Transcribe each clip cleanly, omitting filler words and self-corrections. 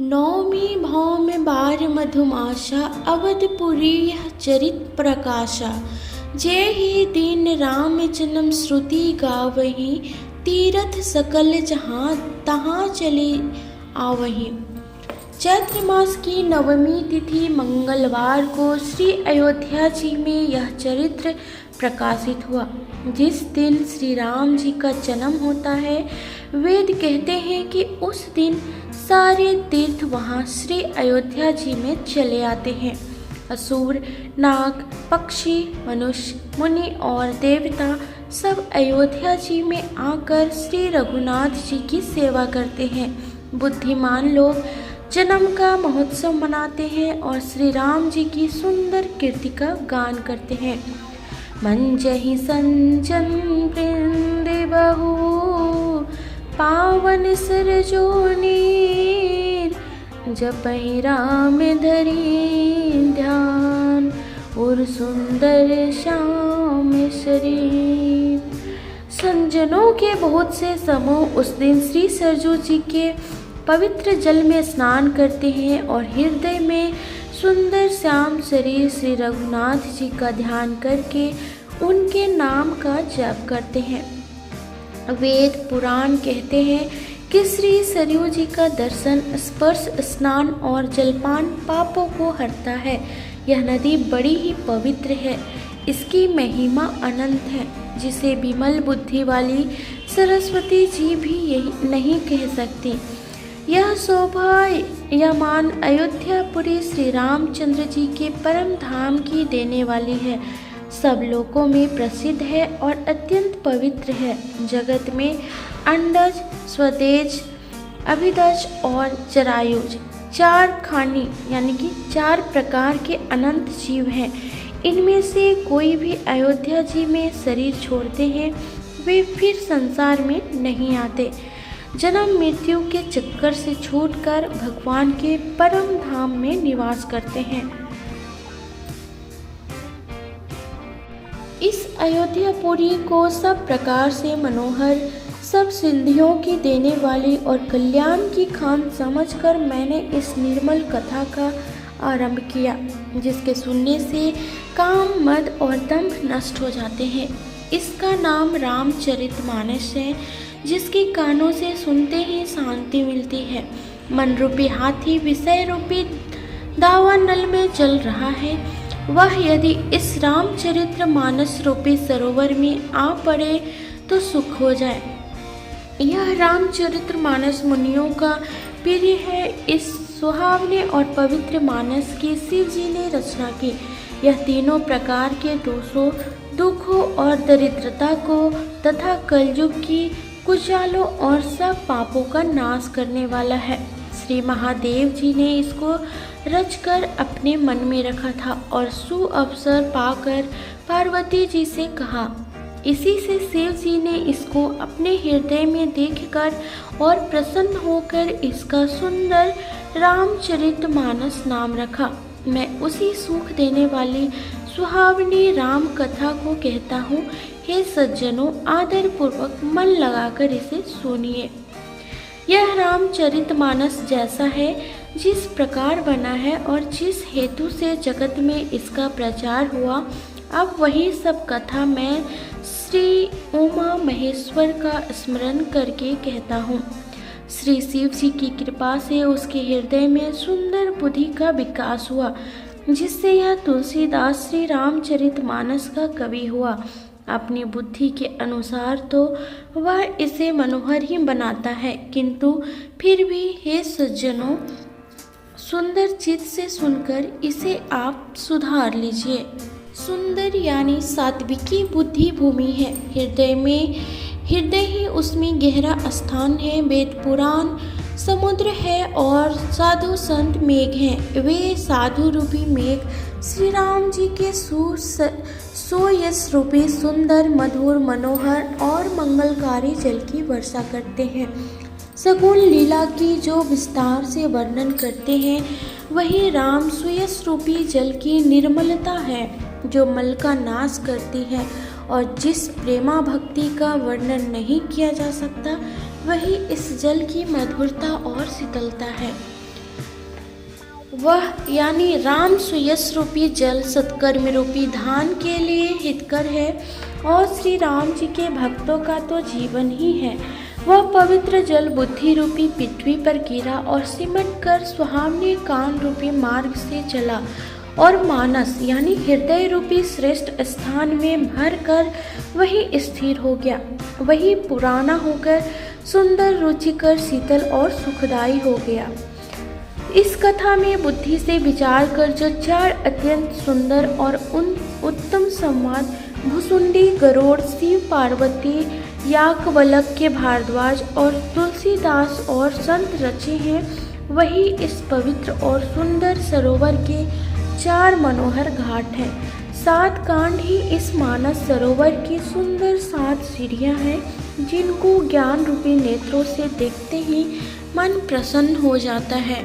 नौमी भौम बार मधुमाशा अवधपुरी यह चरित प्रकाशा। जय ही दीन राम जन्म श्रुति गावहीं। तीरथ सकल जहाँ तहाँ चले आवहीं। चैत्र मास की नवमी तिथि मंगलवार को श्री अयोध्या जी में यह चरित्र प्रकाशित हुआ। जिस दिन श्री राम जी का जन्म होता है, वेद कहते हैं कि उस दिन सारे तीर्थ वहाँ श्री अयोध्या जी में चले आते हैं। असुर, नाग, पक्षी, मनुष्य, मुनि और देवता सब अयोध्या जी में आकर श्री रघुनाथ जी की सेवा करते हैं। बुद्धिमान लोग जन्म का महोत्सव मनाते हैं और श्री राम जी की सुंदर कीर्ति का गान करते हैं। मंजहि संजन वृंदे बहु पावन सरजोनीर। जपहि राम धरि ध्यान और सुंदर श्याम शरीर। संजनों के बहुत से समूह उस दिन श्री सरजू जी के पवित्र जल में स्नान करते हैं और हृदय में सुंदर श्याम शरीर श्री रघुनाथ जी का ध्यान करके उनके नाम का जप करते हैं। वेद पुराण कहते हैं कि श्री सरयू जी का दर्शन, स्पर्श, स्नान और जलपान पापों को हरता है। यह नदी बड़ी ही पवित्र है। इसकी महिमा अनंत है, जिसे विमल बुद्धि वाली सरस्वती जी भी यही नहीं कह सकती। यह शोभायमान अयोध्यापुरी श्री रामचंद्र जी के परम धाम की देने वाली है। सब लोकों में प्रसिद्ध है और अत्यंत पवित्र है। जगत में अंडज, स्वदेज, अभिदज और जरायुज चार खानी यानी कि 4 प्रकार के अनंत जीव हैं। इनमें से कोई भी अयोध्या जी में शरीर छोड़ते हैं, वे फिर संसार में नहीं आते। जन्म मृत्यु के चक्कर से छूटकर भगवान के परम धाम में निवास करते हैं। इस अयोध्यापुरी को सब प्रकार से मनोहर, सब सिद्धियों की देने वाली और कल्याण की खान समझकर मैंने इस निर्मल कथा का आरंभ किया, जिसके सुनने से काम, मद और दंभ नष्ट हो जाते हैं। इसका नाम रामचरितमानस है, जिसके कानों से सुनते ही शांति मिलती है। मन रूपी हाथी विषय रूपी दावानल में चल रहा है, वह यदि इस रामचरितमानस रूपी सरोवर में आ पड़े तो सुख हो जाए। यह रामचरितमानस मुनियों का प्रिय है। इस सुहावने और पवित्र मानस की शिव जी ने रचना की। यह तीनों प्रकार के दोषों, दुखों और दरिद्रता को तथा कलयुग की कुचालों और सब पापों का नाश करने वाला है। श्री महादेव जी ने इसको रचकर अपने मन में रखा था और सुअवसर पाकर पार्वती जी से कहा। इसी से शिव जी ने इसको अपने हृदय में देखकर और प्रसन्न होकर इसका सुंदर रामचरितमानस नाम रखा। मैं उसी सुख देने वाली सुहावनी राम कथा को कहता हूँ। हे सज्जनों, आदर पूर्वक मन लगाकर इसे सुनिए। यह रामचरितमानस जैसा है, जिस प्रकार बना है और जिस हेतु से जगत में इसका प्रचार हुआ, अब वही सब कथा मैं श्री उमा महेश्वर का स्मरण करके कहता हूँ। श्री शिव जी की कृपा से उसके हृदय में सुंदर बुद्धि का विकास हुआ, जिससे यह तुलसीदास श्री रामचरितमानस का कवि हुआ। अपनी बुद्धि के अनुसार तो वह इसे मनोहर ही बनाता है, किंतु फिर भी हे सज्जनों, सुंदर चित्त से सुनकर इसे आप सुधार लीजिए। सुंदर यानी सात्विकी बुद्धि भूमि है। हृदय ही उसमें गहरा स्थान है। वेद पुराण समुद्र है और साधु संत मेघ हैं। वे साधु रूपी मेघ श्री राम जी के सुयश रूपी सुंदर, मधुर, मनोहर और मंगलकारी जल की वर्षा करते हैं। सगुण लीला की जो विस्तार से वर्णन करते हैं, वही राम सुयश रूपी जल की निर्मलता है, जो मल का नाश करती है। और जिस प्रेमा भक्ति का वर्णन नहीं किया जा सकता, वही इस जल की मधुरता और शीतलता है। वह यानी राम सुयस रूपी जल सत्कर्म रूपी धान के लिए हितकर है और श्री राम जी के भक्तों का तो जीवन ही है। वह पवित्र जल बुद्धि रूपी पृथ्वी पर गिरा और सिमट कर सुहावने कान रूपी मार्ग से चला और मानस यानी हृदय रूपी श्रेष्ठ स्थान में भर कर वही स्थिर हो गया। वही पुराना होकर सुंदर, रुचिकर, शीतल और सुखदायी हो गया। इस कथा में बुद्धि से विचार कर जो 4 अत्यंत सुंदर और उत्तम संवाद भुसुंडी, गरुड़, शिव पार्वती, याज्ञवल्क्य के भारद्वाज और तुलसीदास और संत रचे हैं, वही इस पवित्र और सुंदर सरोवर के 4 मनोहर घाट हैं। 7 कांड ही इस मानस सरोवर की सुंदर 7 सीढ़ियां हैं, जिनको ज्ञान रूपी नेत्रों से देखते ही मन प्रसन्न हो जाता है।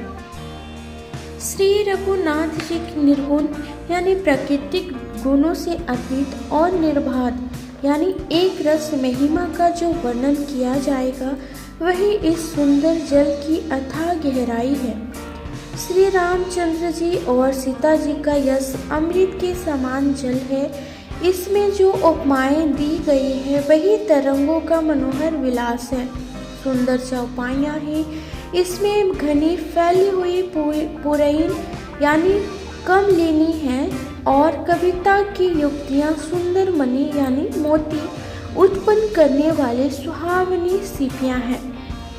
श्री रघुनाथ जी की निर्गुण यानी प्राकृतिक गुणों से अतीत और निर्बाध यानी एक रस महिमा का जो वर्णन किया जाएगा, वही इस सुंदर जल की अथाह गहराई है। श्री रामचंद्र जी और सीता जी का यश अमृत के समान जल है। इसमें जो उपमाएं दी गई है, वही तरंगों का मनोहर विलास है। सुंदर चौपाइयाँ हैं। इसमें घनी फैली हुई पुरैन यानी कम लेनी है और कविता की युक्तियाँ सुंदर मणि यानी मोती उत्पन्न करने वाले सुहावनी सीपियाँ हैं।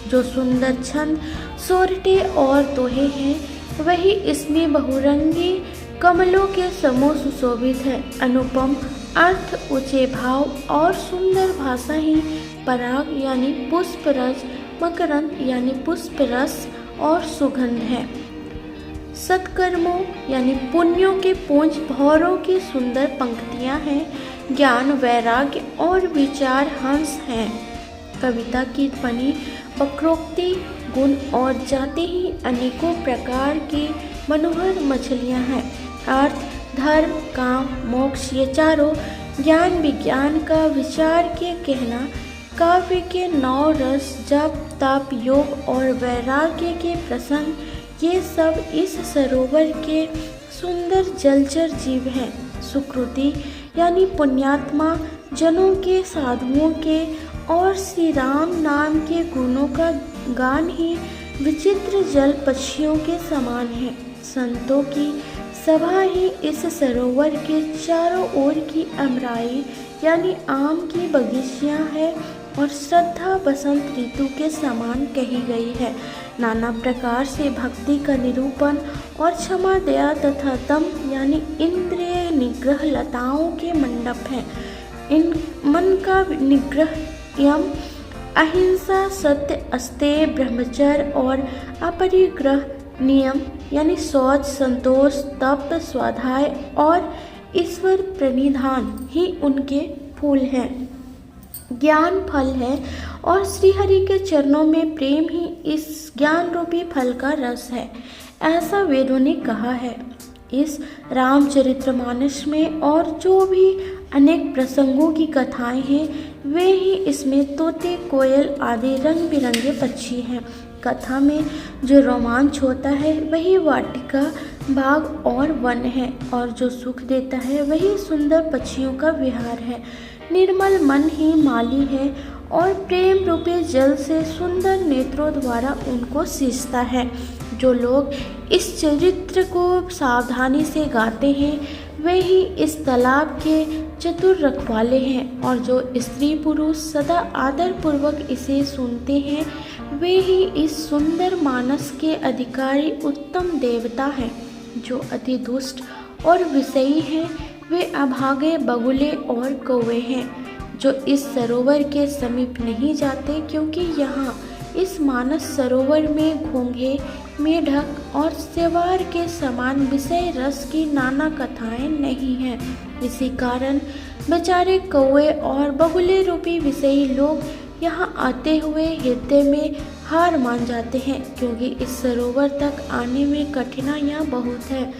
जो सुंदर छंद, सोरठे और दोहे हैं, वही इसमें बहुरंगी कमलों के समूह सुशोभित है। अनुपम अर्थ, ऊंचे भाव और सुंदर भाषा ही पराग यानी पुष्प रस, मकरंद यानी पुष्प रस और सुगंध है। सत्कर्मों यानी पुण्यों के पुंज भौरों की सुंदर पंक्तियां हैं। ज्ञान, वैराग्य और विचार हंस हैं। कविता की ध्वनि, वक्रोक्ति, गुण और जाते ही अनेकों प्रकार की मनोहर मछलियां हैं। अर्थ, धर्म, काम, मोक्ष ये चारों ज्ञान विज्ञान का विचार के कहना, काव्य के 9 रस, जप, तप, योग और वैराग्य के प्रसंग, ये सब इस सरोवर के सुंदर जलचर जीव हैं। सुकृति यानी पुण्यात्मा जनों के, साधुओं के और श्री राम नाम के गुणों का गान ही विचित्र जल पक्षियों के समान है। संतों की सभा ही इस सरोवर के चारों ओर की अमराई यानी आम की बगीचियां है और श्रद्धा बसंत ऋतु के समान कही गई है। नाना प्रकार से भक्ति का निरूपण और क्षमा, दया तथा दम यानी इंद्रिय निग्रह लताओं के मंडप हैं। इन मन का निग्रह, यम, अहिंसा, सत्य, अस्तेय, ब्रह्मचर्य और अपरिग्रह नियम यानी शौच, संतोष, तप, स्वाध्याय और ईश्वर प्रणिधान ही उनके फूल हैं। ज्ञान फल है और श्रीहरि के चरणों में प्रेम ही इस ज्ञान रूपी फल का रस है, ऐसा वेदों ने कहा है। इस रामचरितमानस में और जो भी अनेक प्रसंगों की कथाएं हैं, वे ही इसमें तोते, कोयल आदि रंग बिरंगे पक्षी हैं। कथा में जो रोमांच होता है, वही वाटिका, बाग और वन है, और जो सुख देता है, वही सुंदर पक्षियों का विहार है। निर्मल मन ही माली है और प्रेम रूपी जल से सुंदर नेत्रों द्वारा उनको सींचता है। जो लोग इस चरित्र को सावधानी से गाते हैं, वे ही इस तालाब के चतुर रखवाले हैं, और जो स्त्री पुरुष सदा आदर पूर्वक इसे सुनते हैं, वे ही इस सुंदर मानस के अधिकारी उत्तम देवता हैं। जो अति दुष्ट और विषयी हैं, वे अभागे, बगुले और कौवे हैं, जो इस सरोवर के समीप नहीं जाते, क्योंकि यहाँ इस मानस सरोवर में घोंघे, मेढक और सेवार के समान विषय रस की नाना कथाएं नहीं हैं। इसी कारण बेचारे कौवे और बगुले रूपी विषयी लोग यहाँ आते हुए हृदय में हार मान जाते हैं, क्योंकि इस सरोवर तक आने में कठिनाइयाँ बहुत है।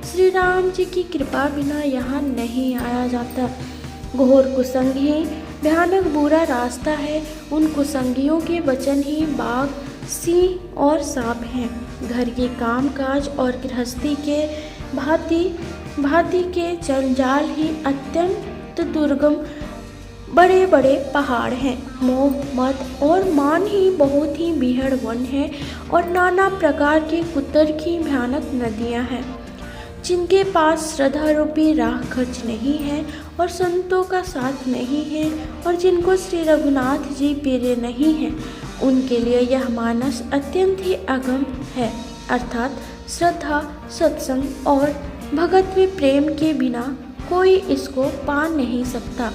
श्री राम जी की कृपा बिना यहाँ नहीं आया जाता। घोर कुसंगी भयानक बुरा रास्ता है। उन कुसंगियों के वचन ही बाघ, सिंह और सांप हैं। घर के कामकाज और गृहस्थी के भांति भांति के जंजाल ही अत्यंत दुर्गम बड़े बड़े पहाड़ हैं। मोह मद और मान ही बहुत ही बीहड़ वन है और नाना प्रकार की कुतर्की भयानक नदियां हैं। जिनके पास श्रद्धा रूपी राह खर्च नहीं है और संतों का साथ नहीं है और जिनको श्री रघुनाथ जी प्रिय नहीं है, उनके लिए यह मानस अत्यंत ही अगम है। अर्थात श्रद्धा, सत्संग और भगत में प्रेम के बिना कोई इसको पा नहीं सकता।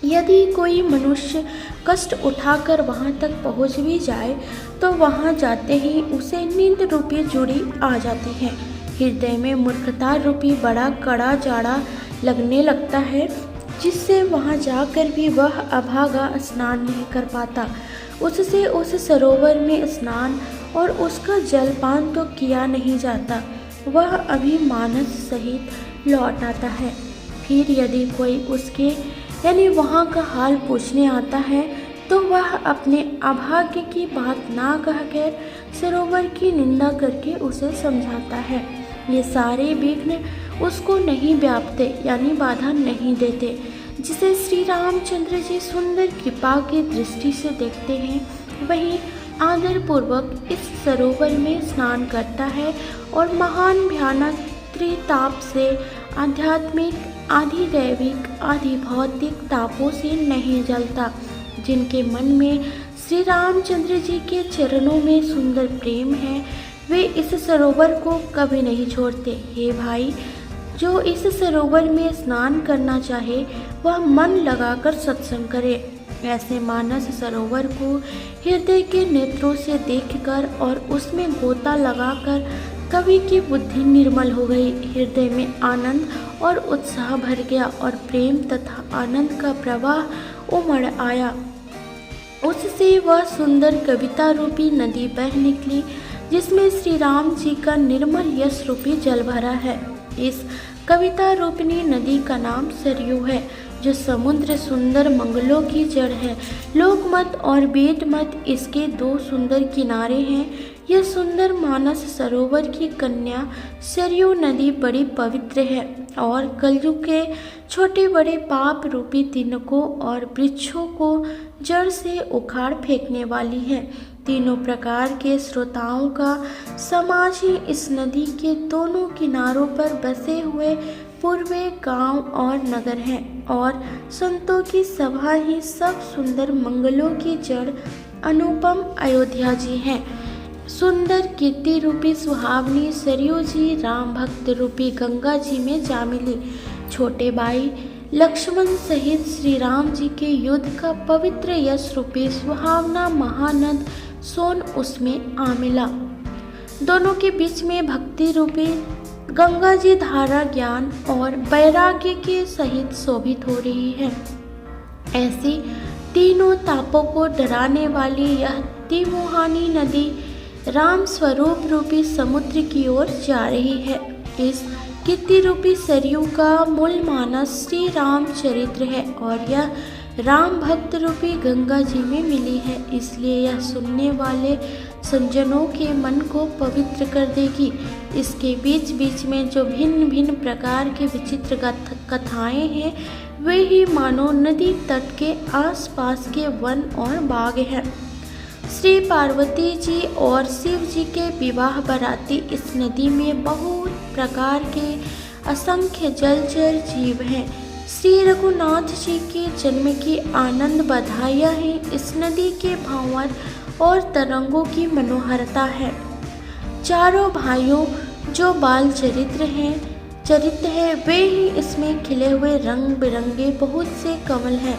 यदि कोई मनुष्य कष्ट उठाकर वहाँ तक पहुँच भी जाए तो वहाँ जाते ही उसे नींद रूपी जुड़ी आ जाती है। हृदय में मूर्खता रूपी बड़ा कड़ा जाड़ा लगने लगता है, जिससे वहाँ जाकर भी वह अभागा स्नान नहीं कर पाता। उससे उस सरोवर में स्नान और उसका जलपान तो किया नहीं जाता, वह अभी मानस सहित लौट आता है। फिर यदि कोई उसके यानी वहाँ का हाल पूछने आता है तो वह अपने अभाग्य की बात ना कहकर सरोवर की निंदा करके उसे समझाता है। ये सारे विघ्न उसको नहीं व्यापते यानी बाधा नहीं देते। जिसे श्री रामचंद्र जी सुंदर कृपा की दृष्टि से देखते हैं, वही आदर पूर्वक इस सरोवर में स्नान करता है और महान भयानक त्रिताप से आध्यात्मिक, आधि दैविक, आधि भौतिक तापों से नहीं जलता। जिनके मन में श्री रामचंद्र जी के चरणों में सुंदर प्रेम है, वे इस सरोवर को कभी नहीं छोड़ते। हे भाई, जो इस सरोवर में स्नान करना चाहे वह मन लगाकर सत्संग करे। ऐसे मानस सरोवर को हृदय के नेत्रों से देखकर और उसमें गोता लगाकर कवि की बुद्धि निर्मल हो गई। हृदय में आनंद और उत्साह भर गया और प्रेम तथा आनंद का प्रवाह उमड़ आया। उससे वह सुंदर कविता रूपी नदी बह निकली, जिसमें श्री राम जी का निर्मल यश रूपी जल भरा है। इस कविता रूपिणी नदी का नाम सरयू है, जो समुद्र सुंदर मंगलों की जड़ है। लोकमत और वेद मत इसके दो सुंदर किनारे हैं। यह सुंदर मानस सरोवर की कन्या सरयू नदी बड़ी पवित्र है और कलयुग के छोटे बड़े पाप रूपी तिनकों और वृक्षों को जड़ से उखाड़ फेंकने वाली है। तीनों प्रकार के श्रोताओं का समाज ही इस नदी के दोनों किनारों पर बसे हुए पूर्वे गांव और नगर हैं और संतों की सभा ही सब सुंदर मंगलों की जड़ अनुपम अयोध्या जी हैं। सुंदर कीर्ति रूपी सुहावनी सरयू जी राम भक्त रूपी गंगा जी में जा मिली। छोटे भाई लक्ष्मण सहित श्री राम जी के युद्ध का पवित्र यश रूपी सुहावना महानद सोन उसमें आ मिला। दोनों के बीच में भक्ति रूपी गंगा जी धारा ज्ञान और वैराग्य के सहित शोभित हो रही है। ऐसी तीनों तापों को डराने वाली यह त्रिमोहानी नदी राम स्वरूप रूपी समुद्र की ओर जा रही है। इस कीर्ति रूपी सरयू का मूल मानस श्री राम चरित्र है और यह राम भक्त रूपी गंगा जी में मिली है। इसलिए यह सुनने वाले संजनों के मन को पवित्र कर देगी। इसके बीच बीच में जो भिन्न भिन्न प्रकार के विचित्र कथाएं हैं, वे ही मानो नदी तट के आसपास के वन और बाग हैं। श्री पार्वती जी और शिव जी के विवाह बराती इस नदी में बहुत प्रकार के असंख्य जलचर जीव हैं। श्री रघुनाथ जी के जन्म की आनंद बधाइयाँ हैं। इस नदी के भंवर और तरंगों की मनोहरता है। चारों भाइयों जो बाल चरित्र है वे ही इसमें खिले हुए रंग बिरंगे बहुत से कमल हैं।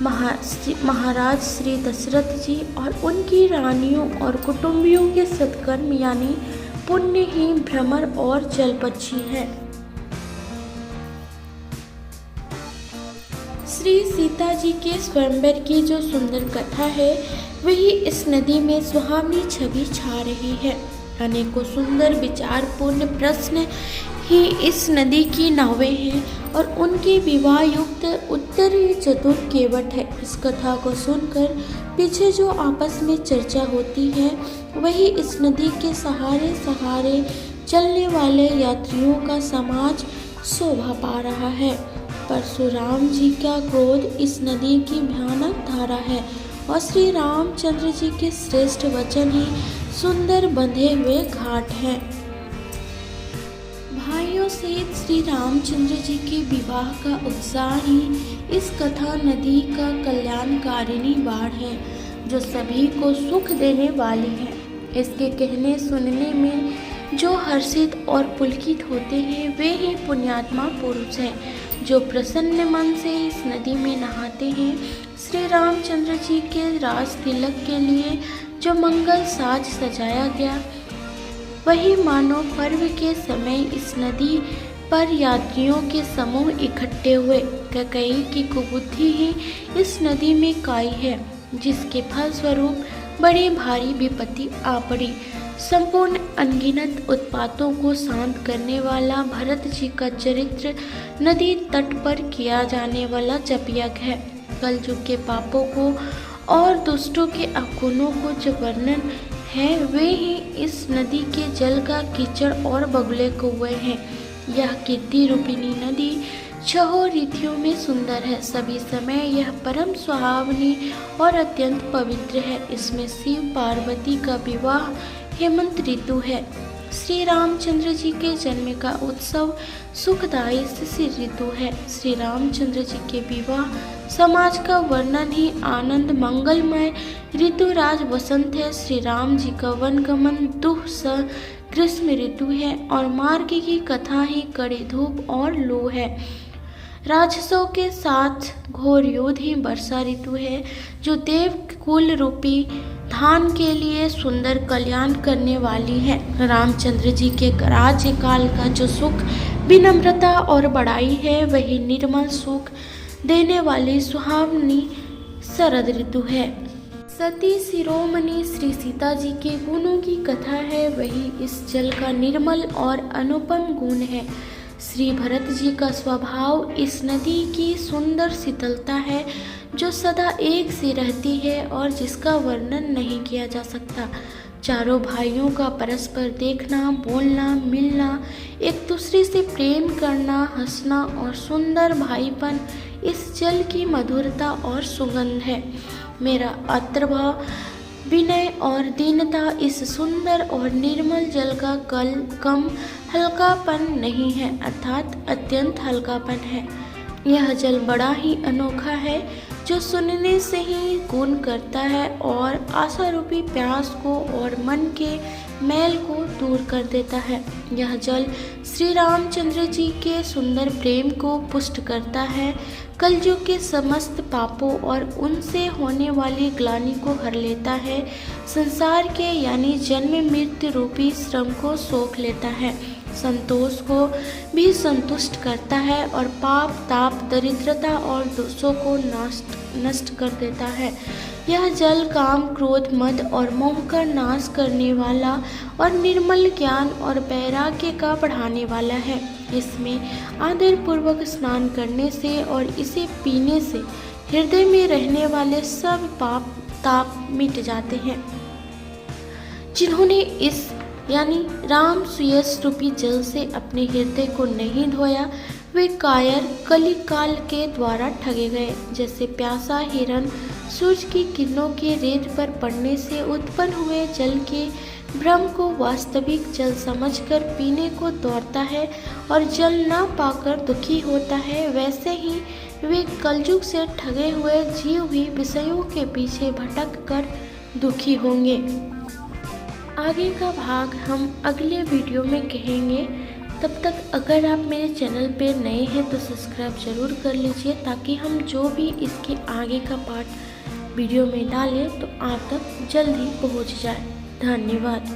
महाराज श्री दशरथ जी और उनकी रानियों और कुटुंबियों के सत्कर्म यानी पुण्य ही भ्रमर और जलपक्षी हैं। श्री सीता जी के स्वयंवर की जो सुंदर कथा है, वही इस नदी में सुहावनी छवि छा रही है। अनेकों सुंदर विचारपूर्ण प्रश्न ही इस नदी की नावें हैं और उनके विवाह युक्त उत्तर ही चतुर केवट है। इस कथा को सुनकर पीछे जो आपस में चर्चा होती है वही इस नदी के सहारे सहारे चलने वाले यात्रियों का समाज शोभा पा रहा है। परशुराम जी का क्रोध इस नदी की भयानक धारा है और श्री रामचंद्र जी के श्रेष्ठ वचन ही सुंदर बंधे हुए घाट हैं। भाइयों सहित श्री रामचंद्र जी के विवाह का उत्साह ही इस कथा नदी का कल्याणकारिणी बाढ़ है जो सभी को सुख देने वाली है। इसके कहने सुनने में जो हर्षित और पुलकित होते हैं वे ही पुण्यात्मा पुरुष हैं जो प्रसन्न मन से इस नदी में नहाते हैं। श्री रामचंद्र जी के राज तिलक के लिए जो मंगल साज सजाया गया वही मानो पर्व के समय इस नदी पर यात्रियों के समूह इकट्ठे हुए। कैकेयी की कुबुद्धि ही इस नदी में काई है जिसके फलस्वरूप बड़ी भारी विपत्ति आ पड़ी। संपूर्ण अनगिनत उत्पातों को शांत करने वाला भरत जी का चरित्र नदी तट पर किया जाने वाला जप यज्ञ है। कलयुग के पापों को और दुष्टों के अवगुणों को जो वर्णन है वे ही इस नदी के जल का कीचड़ और बगुले कुएं हैं। यह कीर्ति रूपिणी नदी छहों रीतियों में सुंदर है। सभी समय यह परम सुहावनी और अत्यंत पवित्र है। इसमें शिव पार्वती का विवाह हेमंत ऋतु है। श्री रामचंद्र जी के जन्म का उत्सव सुखदायी शिशिर ऋतु है। श्री रामचंद्र जी के विवाह समाज का वर्णन ही आनंद मंगलमय ऋतुराज वसंत है। श्री राम जी का वनगमन दुस्सह ग्रीष्म ऋतु है और मार्ग की कथा ही कड़ी धूप और लू है। राक्षसों के साथ घोर युद्ध ही वर्षा ऋतु है जो देव कुल रूपी धान के लिए सुंदर कल्याण करने वाली है। रामचंद्र जी के राज्यकाल का जो सुख विनम्रता और बड़ाई है वही निर्मल सुख देने वाली सुहावनी शरद ऋतु है। सती शिरोमणि श्री सीता जी के गुणों की कथा है वही इस जल का निर्मल और अनुपम गुण है। श्री भरत जी का स्वभाव इस नदी की सुंदर शीतलता है जो सदा एक सी रहती है और जिसका वर्णन नहीं किया जा सकता। चारों भाइयों का परस्पर देखना, बोलना, मिलना, एक दूसरे से प्रेम करना, हंसना और सुंदर भाईपन इस जल की मधुरता और सुगंध है। मेरा आत्मभाव, विनय और दीनता इस सुंदर और निर्मल जल का कम हल्कापन नहीं है अर्थात अत्यंत हल्कापन है। यह जल बड़ा ही अनोखा है जो सुनने से ही गुण करता है और आशा रूपी प्यास को और मन के मैल को दूर कर देता है। यह जल श्री रामचंद्र जी के सुंदर प्रेम को पुष्ट करता है, कलयुग के समस्त पापों और उनसे होने वाली ग्लानि को हर लेता है, संसार के यानी जन्म मृत्यु रूपी श्रम को सोख लेता है, संतोष को भी संतुष्ट करता है और पाप ताप दरिद्रता और दोषों को नष्ट कर देता है। यह जल काम क्रोध मद और मोह का नाश करने वाला और निर्मल ज्ञान और वैराग्य का बढ़ाने वाला है। इसमें आदर पूर्वक स्नान करने से और इसे पीने से हृदय में रहने वाले सब पाप ताप मिट जाते हैं। जिन्होंने इस यानी राम सुयस रूपी जल से अपने हृदय को नहीं धोया वे कायर कलिकाल के द्वारा ठगे गए। जैसे प्यासा हिरन सूर्य की किरणों के रेत पर पड़ने से उत्पन्न हुए जल के भ्रम को वास्तविक जल समझकर पीने को दौड़ता है और जल न पाकर दुखी होता है, वैसे ही वे कलयुग से ठगे हुए जीव भी विषयों के पीछे भटक कर दुखी होंगे। आगे का भाग हम अगले वीडियो में कहेंगे। तब तक अगर आप मेरे चैनल पे नए हैं तो सब्सक्राइब जरूर कर लीजिए ताकि हम जो भी इसके आगे का पार्ट वीडियो में डालें तो आप तक जल्द ही पहुंच जाए। धन्यवाद।